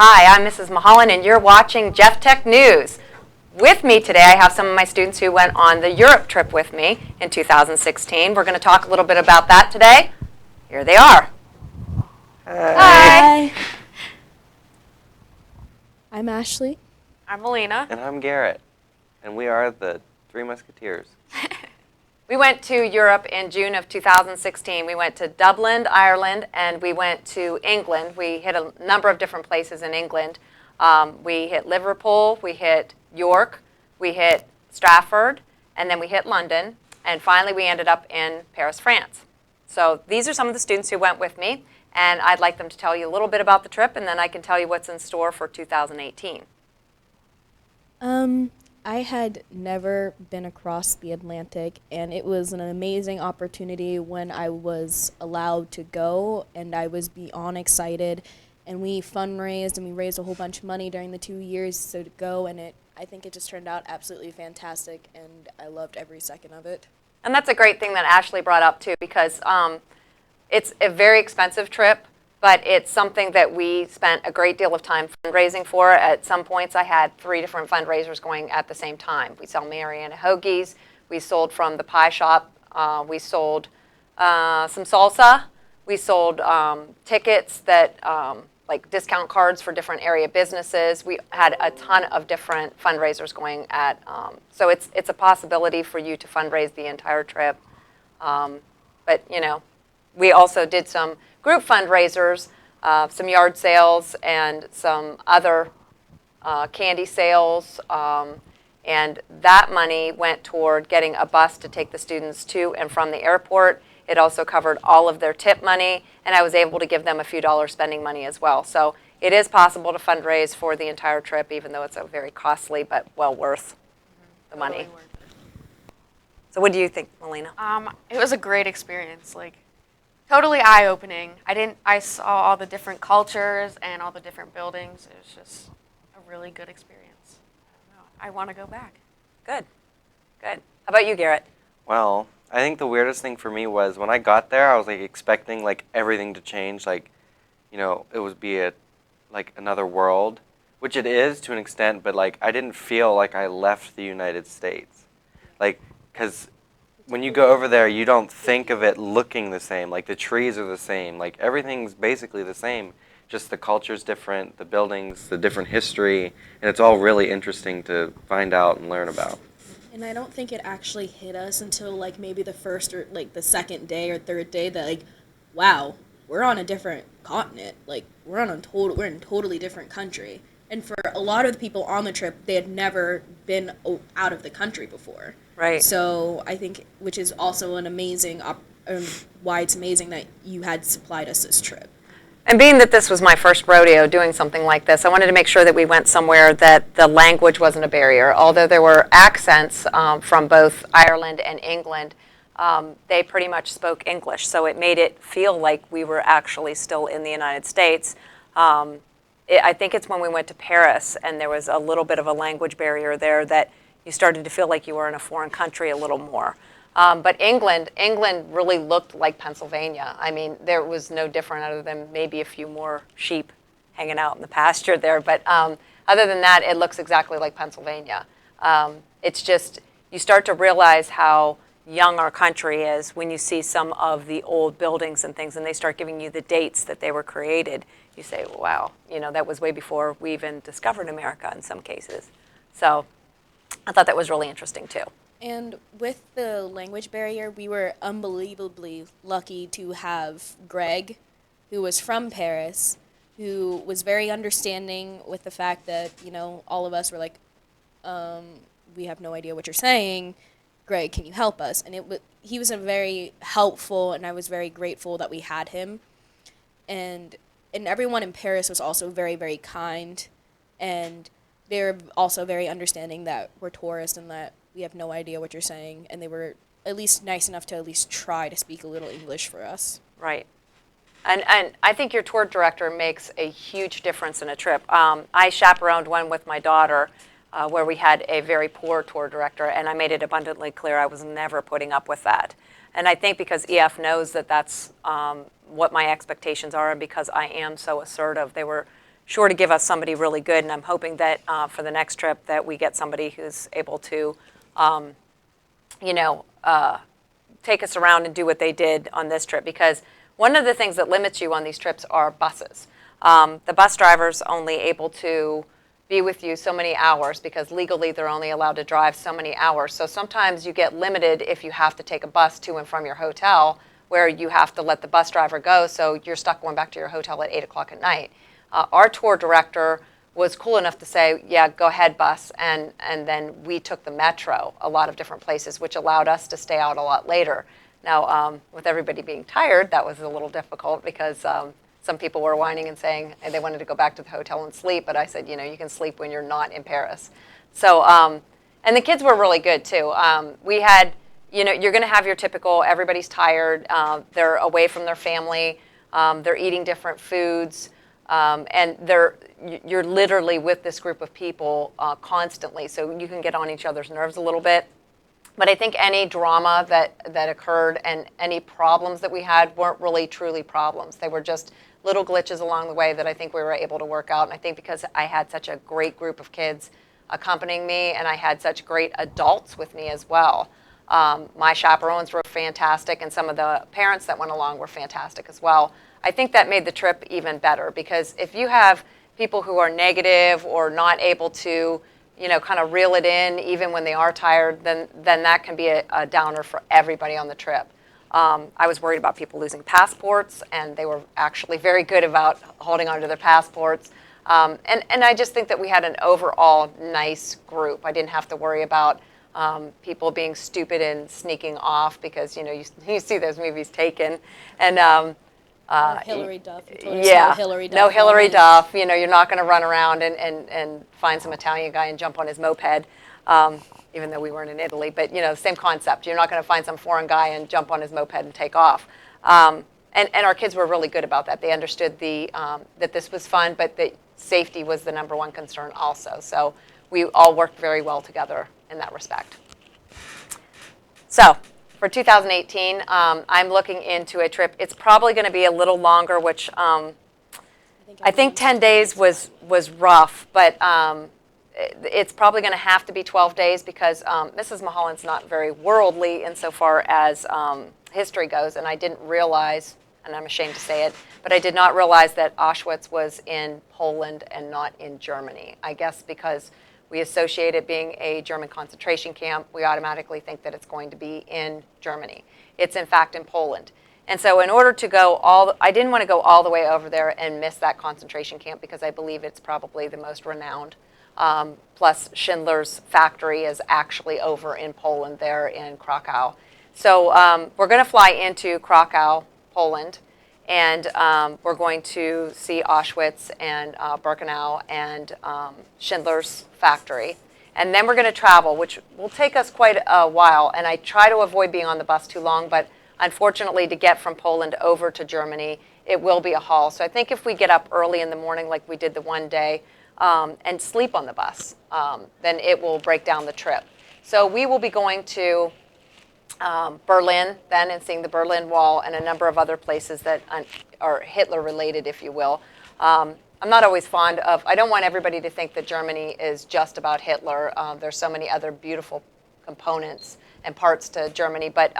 Hi, I'm Mrs. Mulhollan, and you're watching Jeff Tech News. With me today, I have some of my students who went on the Europe trip with me in 2016. We're going to talk a little bit about that today. Here they are. Hi. I'm Ashley. I'm Melina. And I'm Garrett. And we are the Three Musketeers. We went to Europe in June of 2016. We went to Dublin, Ireland, and we went to England. We hit a number of different places in England. We hit Liverpool, we hit York, we hit Strafford, and then we hit London, and finally we ended up in Paris, France. So these are some of the students who went with me, and I'd like them to tell you a little bit about the trip, and then I can tell you what's in store for 2018. I had never been across the Atlantic, and it was an amazing opportunity when I was allowed to go, and I was beyond excited. And we fundraised, and we raised a whole bunch of money during the 2 years so to go, and I think it just turned out absolutely fantastic, and I loved every second of it. And that's a great thing that Ashley brought up too, because it's a very expensive trip, but it's something that we spent a great deal of time fundraising for. At some points, I had 3 different fundraisers going at the same time. We sell Mariana hoagies. We sold from the pie shop. We sold some salsa. We sold tickets that, like discount cards for different area businesses. We had a ton of different fundraisers going at. So it's a possibility for you to fundraise the entire trip. But you know, we also did some group fundraisers, some yard sales, and some other candy sales. And that money went toward getting a bus to take the students to and from the airport. It also covered all of their tip money, and I was able to give them a few dollars spending money as well. So it is possible to fundraise for the entire trip, even though it's a very costly but well worth the money. Totally worth it. So what do you think, Melina? It was a great experience, like totally eye-opening. I saw all the different cultures and all the different buildings. It was just a really good experience. I want to go back. Good. Good. How about you, Garrett? Well, I think the weirdest thing for me was when I got there, I was like expecting like everything to change, like, you know, it would be like another world, which it is to an extent, but like I didn't feel like I left the United States. Like, because when you go over there, you don't think of it looking the same. Like the trees are the same. Like everything's basically the same. Just the culture's different, the buildings, the different history, and it's all really interesting to find out and learn about. And I don't think it actually hit us until like maybe the first or like the second day or third day that like, wow, we're on a different continent. Like we're in a totally different country. And for a lot of the people on the trip, they had never been out of the country before. Right. So I think, which is also an amazing, why it's amazing that you had supplied us this trip. And being that this was my first rodeo doing something like this, I wanted to make sure that we went somewhere that the language wasn't a barrier. Although there were accents from both Ireland and England, they pretty much spoke English. So it made it feel like we were actually still in the United States. I think it's when we went to Paris and there was a little bit of a language barrier there that you started to feel like you were in a foreign country a little more. But England really looked like Pennsylvania. I mean, there was no different other than maybe a few more sheep hanging out in the pasture there. But other than that, it looks exactly like Pennsylvania. It's just, you start to realize how young our country is when you see some of the old buildings and things, and they start giving you the dates that they were created. You say, wow, you know, that was way before we even discovered America in some cases. So I thought that was really interesting too. And with the language barrier, we were unbelievably lucky to have Greg, who was from Paris, who was very understanding with the fact that, you know, all of us were like, we have no idea what you're saying. Greg, can you help us? And he was a very helpful, and I was very grateful that we had him. And everyone in Paris was also very, very kind, and they were also very understanding that we're tourists and that we have no idea what you're saying, and they were at least nice enough to at least try to speak a little English for us. Right. And I think your tour director makes a huge difference in a trip. I chaperoned one with my daughter where we had a very poor tour director, and I made it abundantly clear I was never putting up with that. And I think because EF knows that that's what my expectations are, and because I am so assertive, they were sure to give us somebody really good, and I'm hoping that for the next trip that we get somebody who's able to, you know, take us around and do what they did on this trip, because one of the things that limits you on these trips are buses. The bus driver's only able to be with you so many hours because legally they're only allowed to drive so many hours. So sometimes you get limited if you have to take a bus to and from your hotel, where you have to let the bus driver go, so you're stuck going back to your hotel at 8 o'clock at night. Our tour director was cool enough to say, yeah, go ahead, bus, and then we took the metro a lot of different places, which allowed us to stay out a lot later. Now, with everybody being tired, that was a little difficult because some people were whining and saying they wanted to go back to the hotel and sleep, but I said, you know, you can sleep when you're not in Paris. So, and the kids were really good too. We had, you know, you're going to have your typical, everybody's tired, they're away from their family, they're eating different foods, and you're literally with this group of people constantly, so you can get on each other's nerves a little bit. But I think any drama that occurred and any problems that we had weren't really truly problems. They were just little glitches along the way that I think we were able to work out. And I think because I had such a great group of kids accompanying me, and I had such great adults with me as well. My chaperones were fantastic, and some of the parents that went along were fantastic as well. I think that made the trip even better, because if you have people who are negative or not able to, you know, kind of reel it in even when they are tired, then that can be a downer for everybody on the trip. I was worried about people losing passports, and they were actually very good about holding onto their passports. And I just think that we had an overall nice group. I didn't have to worry about people being stupid and sneaking off, because, you know, you see those movies Taken, and Hillary Duff. You told us yeah, no Hillary Duff. no Hillary moment. Duff. You know, you're not going to run around and find some Italian guy and jump on his moped, even though we weren't in Italy. But, you know, same concept. You're not going to find some foreign guy and jump on his moped and take off. And our kids were really good about that. They understood that this was fun, but that safety was the number one concern also. So we all worked very well together in that respect. So for 2018, I'm looking into a trip. It's probably going to be a little longer, which I think 10 days was rough, but it's probably going to have to be 12 days because Mrs. Mulholland's not very worldly insofar as history goes, and I didn't realize, and I'm ashamed to say it, but I did not realize that Auschwitz was in Poland and not in Germany. I guess because we associate it being a German concentration camp, we automatically think that it's going to be in Germany. It's in fact in Poland. And so in order to go I didn't want to go all the way over there and miss that concentration camp, because I believe it's probably the most renowned. Plus Schindler's factory is actually over in Poland there in Krakow. So we're going to fly into Krakow, Poland, and we're going to see Auschwitz and Birkenau and Schindler's factory. And then we're going to travel, which will take us quite a while. And I try to avoid being on the bus too long, but unfortunately to get from Poland over to Germany, it will be a haul. So I think if we get up early in the morning like we did the one day and sleep on the bus, then it will break down the trip. So we will be going to Berlin then, and seeing the Berlin Wall and a number of other places that are Hitler related, if you will. I'm not always fond of, I don't want everybody to think that Germany is just about Hitler. There's so many other beautiful components and parts to Germany, but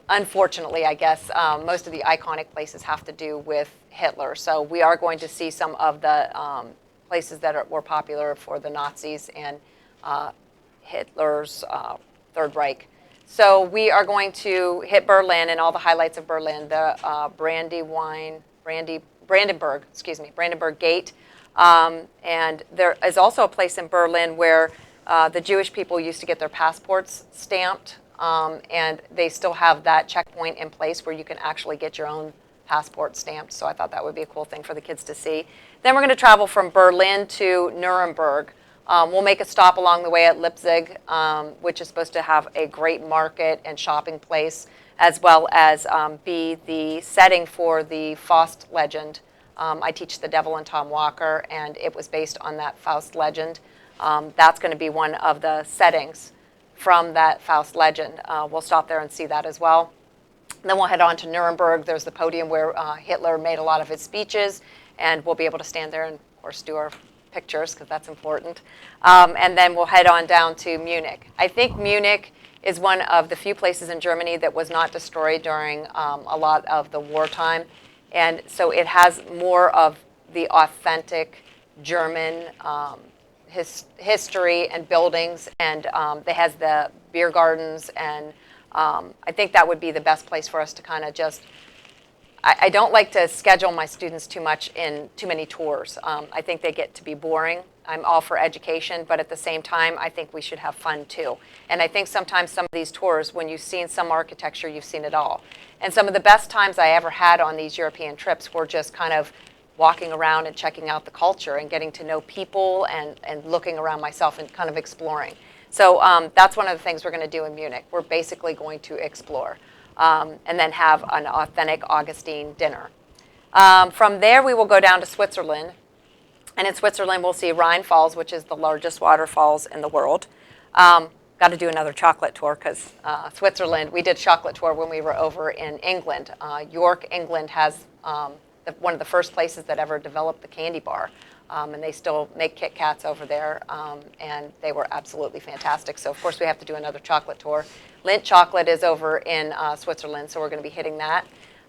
unfortunately, I guess, most of the iconic places have to do with Hitler. So we are going to see some of the places that were popular for the Nazis and Hitler's Third Reich. So we are going to hit Berlin and all the highlights of Berlin, the Brandenburg Gate. And there is also a place in Berlin where the Jewish people used to get their passports stamped, and they still have that checkpoint in place where you can actually get your own passport stamped. So I thought that would be a cool thing for the kids to see. Then we're going to travel from Berlin to Nuremberg. We'll make a stop along the way at Leipzig, which is supposed to have a great market and shopping place, as well as be the setting for the Faust legend. I teach The Devil and Tom Walker, and it was based on that Faust legend. That's going to be one of the settings from that Faust legend. We'll stop there and see that as well. Then we'll head on to Nuremberg. There's the podium where Hitler made a lot of his speeches, and we'll be able to stand there and, of course, do our pictures because that's important. And then we'll head on down to Munich. I think Munich is one of the few places in Germany that was not destroyed during a lot of the wartime. And so it has more of the authentic German history and buildings, and it has the beer gardens, and I think that would be the best place for us to kind of just, I don't like to schedule my students too much in too many tours. I think they get to be boring. I'm all for education, but at the same time, I think we should have fun too. And I think sometimes some of these tours, when you've seen some architecture, you've seen it all. And some of the best times I ever had on these European trips were just kind of walking around and checking out the culture and getting to know people and looking around myself and kind of exploring. So that's one of the things we're going to do in Munich. We're basically going to explore and then have an authentic Augustine dinner. From there, we will go down to Switzerland. And in Switzerland, we'll see Rhine Falls, which is the largest waterfalls in the world. Got to do another chocolate tour because Switzerland, we did a chocolate tour when we were over in England. York, England has one of the first places that ever developed the candy bar. And they still make Kit Kats over there, and they were absolutely fantastic. So, of course, we have to do another chocolate tour. Lindt Chocolate is over in Switzerland, so we're going to be hitting that.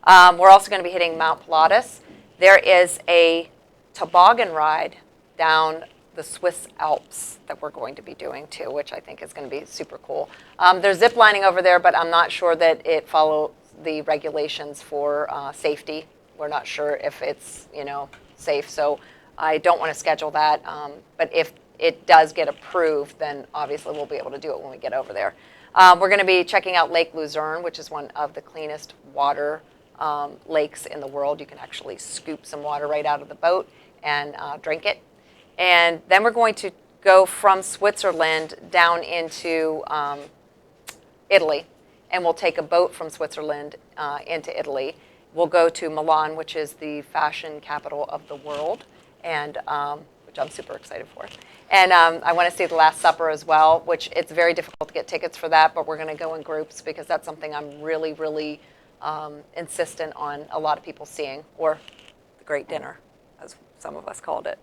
We're also going to be hitting Mount Pilatus. There is a toboggan ride down the Swiss Alps that we're going to be doing too, which I think is going to be super cool. There's zip lining over there, but I'm not sure that it follows the regulations for safety. We're not sure if it's safe, so I don't want to schedule that. But if it does get approved, then obviously we'll be able to do it when we get over there. We're going to be checking out Lake Luzerne, which is one of the cleanest water lakes in the world. You can actually scoop some water right out of the boat and drink it. And then we're going to go from Switzerland down into Italy, and we'll take a boat from Switzerland into Italy. We'll go to Milan, which is the fashion capital of the world, and which I'm super excited for. And I want to see the Last Supper as well, which it's very difficult to get tickets for that, but we're going to go in groups because that's something I'm really, really insistent on a lot of people seeing, or the Great Dinner, as some of us called it.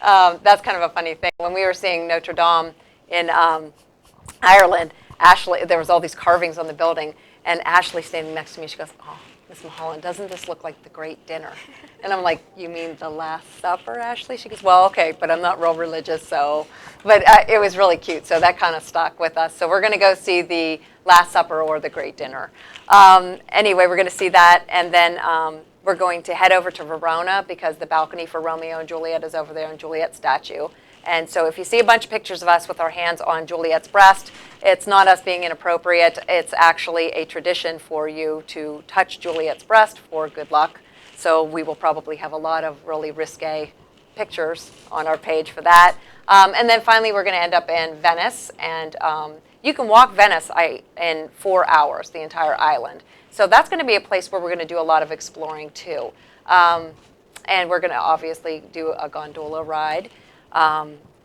That's kind of a funny thing. When we were seeing Notre Dame in Ireland, Ashley, there was all these carvings on the building, and Ashley standing next to me, she goes, "Oh, Miss Mulhollan, doesn't this look like the Great Dinner?" And I'm like, "You mean the Last Supper, Ashley?" She goes, "Well, okay, but I'm not real religious, so." But it was really cute, so that kind of stuck with us. So we're going to go see the Last Supper or the Great Dinner. Anyway, we're going to see that, and then we're going to head over to Verona because the balcony for Romeo and Juliet is over there, and Juliet's statue. And so if you see a bunch of pictures of us with our hands on Juliet's breast, it's not us being inappropriate. It's actually a tradition for you to touch Juliet's breast for good luck. So we will probably have a lot of really risque pictures on our page for that. And then finally, we're going to end up in Venice. And you can walk Venice in 4 hours, the entire island. So that's going to be a place where we're going to do a lot of exploring too. And we're going to obviously do a gondola ride.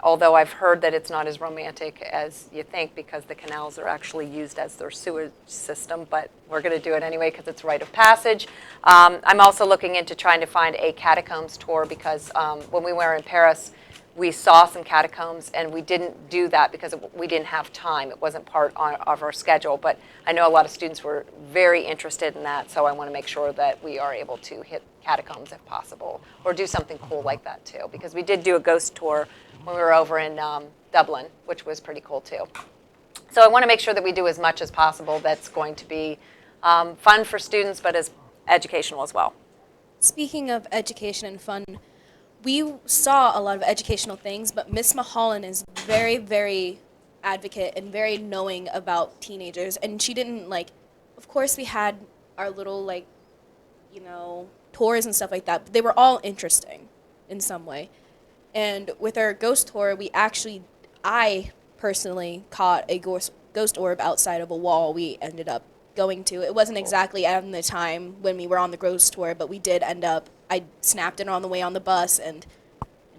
Although I've heard that it's not as romantic as you think because the canals are actually used as their sewage system, but we're going to do it anyway because it's rite of passage. I'm also looking into trying to find a catacombs tour because when we were in Paris, we saw some catacombs, and we didn't do that because we didn't have time. It wasn't part of our schedule, but I know a lot of students were very interested in that, so I want to make sure that we are able to hit catacombs if possible, or do something cool like that too, because we did do a ghost tour when we were over in Dublin, which was pretty cool too. So I want to make sure that we do as much as possible that's going to be fun for students, but as educational as well. Speaking of education and fun, we saw a lot of educational things, but Miss Mulhollan is very, very advocate and very knowing about teenagers. And she didn't, of course we had our little, tours and stuff like that, but they were all interesting in some way. And with our ghost tour, I personally caught a ghost orb outside of a wall we ended up going to. It wasn't exactly at the time when we were on the ghost tour, but we did end up, I snapped it on the way on the bus, and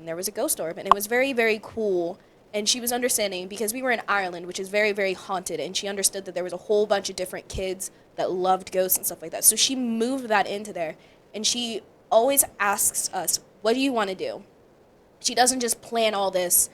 there was a ghost orb, and it was very, very cool. And she was understanding because we were in Ireland, which is very, very haunted, and she understood that there was a whole bunch of different kids that loved ghosts and stuff like that. So she moved that into there, And she always asks us, what do you want to do? She doesn't just plan all this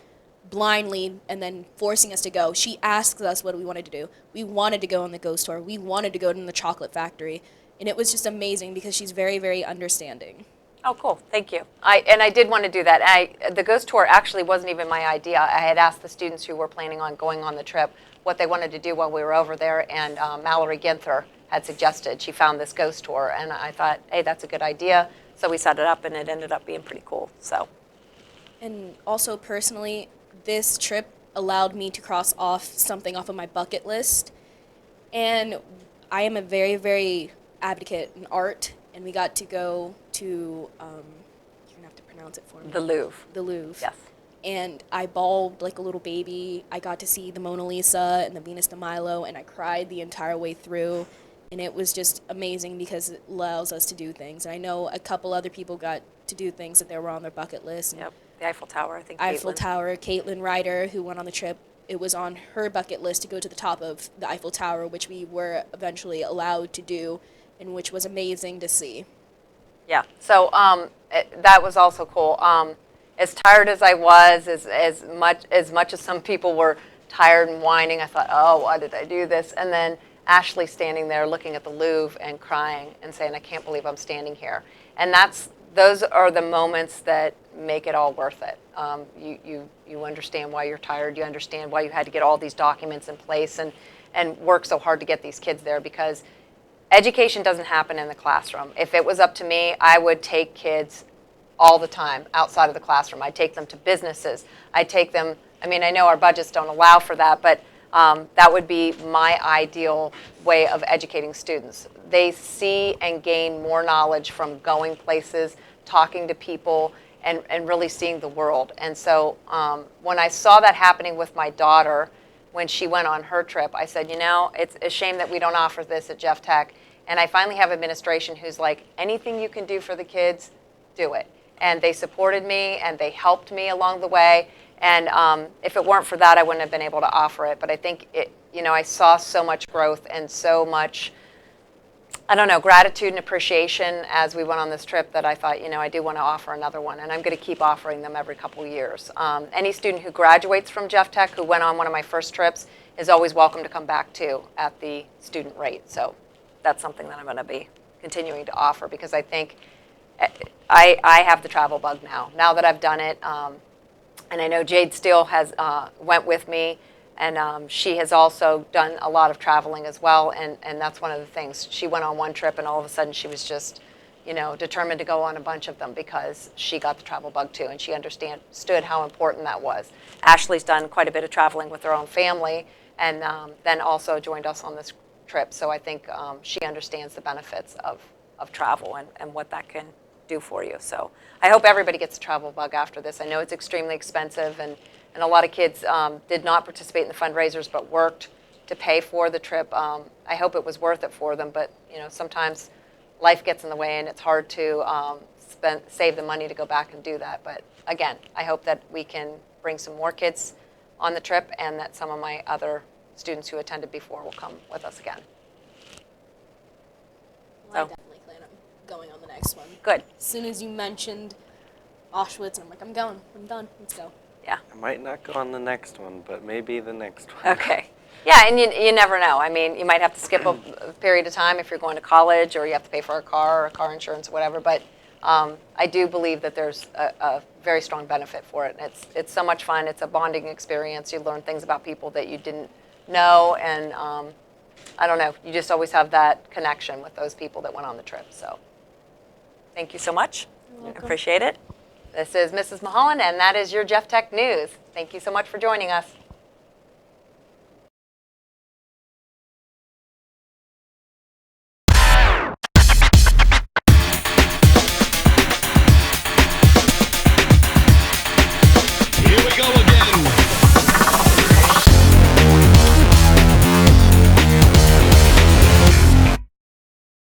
blindly and then forcing us to go. She asks us what we wanted to do. We wanted to go on the ghost tour. We wanted to go to the chocolate factory. And it was just amazing because she's very, very understanding. Oh, cool. Thank you. I did want to do that. The ghost tour actually wasn't even my idea. I had asked the students who were planning on going on the trip what they wanted to do while we were over there, and Mallory Ginther had suggested. She found this ghost tour, and I thought, hey, that's a good idea. So we set it up, and it ended up being pretty cool. So. And also, personally, this trip allowed me to cross off something off of my bucket list. And I am a very, very advocate in art, and we got to go to, you're going to have to pronounce it for me. The Louvre. The Louvre. Yes. And I bawled like a little baby. I got to see the Mona Lisa and the Venus de Milo, and I cried the entire way through. And it was just amazing because it allows us to do things. And I know a couple other people got to do things that they were on their bucket list. Yep. The Eiffel Tower, I think. Eiffel Caitlin. Tower, Caitlin Ryder, who went on the trip, it was on her bucket list to go to the top of the Eiffel Tower, which we were eventually allowed to do, and which was amazing to see. Yeah. So that was also cool. As tired as I was, as much as some people were tired and whining, I thought, oh, why did I do this? And then Ashley standing there looking at the Louvre and crying and saying, I can't believe I'm standing here. And those are the moments that make it all worth it. You understand why you're tired. You understand why you had to get all these documents in place and work so hard to get these kids there, because education doesn't happen in the classroom. If it was up to me, I would take kids all the time outside of the classroom. I'd take them to businesses. I'd take them, I mean, I know our budgets don't allow for that, but that would be my ideal way of educating students. They see and gain more knowledge from going places, talking to people, and really seeing the world. And so when I saw that happening with my daughter, when she went on her trip, I said, you know, it's a shame that we don't offer this at Jeff Tech. And I finally have administration who's like, anything you can do for the kids, do it. And they supported me, and they helped me along the way. And if it weren't for that, I wouldn't have been able to offer it. But I think I saw so much growth and so much, I don't know, gratitude and appreciation as we went on this trip that I thought, I do want to offer another one. And I'm going to keep offering them every couple of years. Any student who graduates from Jeff Tech who went on one of my first trips is always welcome to come back to at the student rate. So that's something that I'm going to be continuing to offer, because I think I have the travel bug now. Now that I've done it, and I know Jade Steele has went with me, and she has also done a lot of traveling as well, and that's one of the things. She went on one trip, and all of a sudden she was just, determined to go on a bunch of them because she got the travel bug too, and she understood how important that was. Ashley's done quite a bit of traveling with her own family, and then also joined us on this trip, so I think she understands the benefits of travel and what that can do for you. So I hope everybody gets a travel bug after this. I know it's extremely expensive, and a lot of kids did not participate in the fundraisers but worked to pay for the trip. I hope it was worth it for them, but sometimes life gets in the way, and it's hard to save the money to go back and do that. But again, I hope that we can bring some more kids on the trip, and that some of my other students who attended before will come with us again. Well, I So. definitely plan on going on the next one. Good. As soon as you mentioned Auschwitz, I'm like, I'm going. I'm done. Let's go. Yeah. I might not go on the next one, but maybe the next one. Okay. Yeah, and you never know. I mean, you might have to skip a period of time if you're going to college, or you have to pay for a car or car insurance or whatever. But I do believe that there's a very strong benefit for it. And it's so much fun. It's a bonding experience. You learn things about people that you didn't know, and I don't know. You just always have that connection with those people that went on the trip. So thank you so much. I appreciate it. This is Mrs. Mulhollan, and that is your Jeff Tech News. Thank you so much for joining us.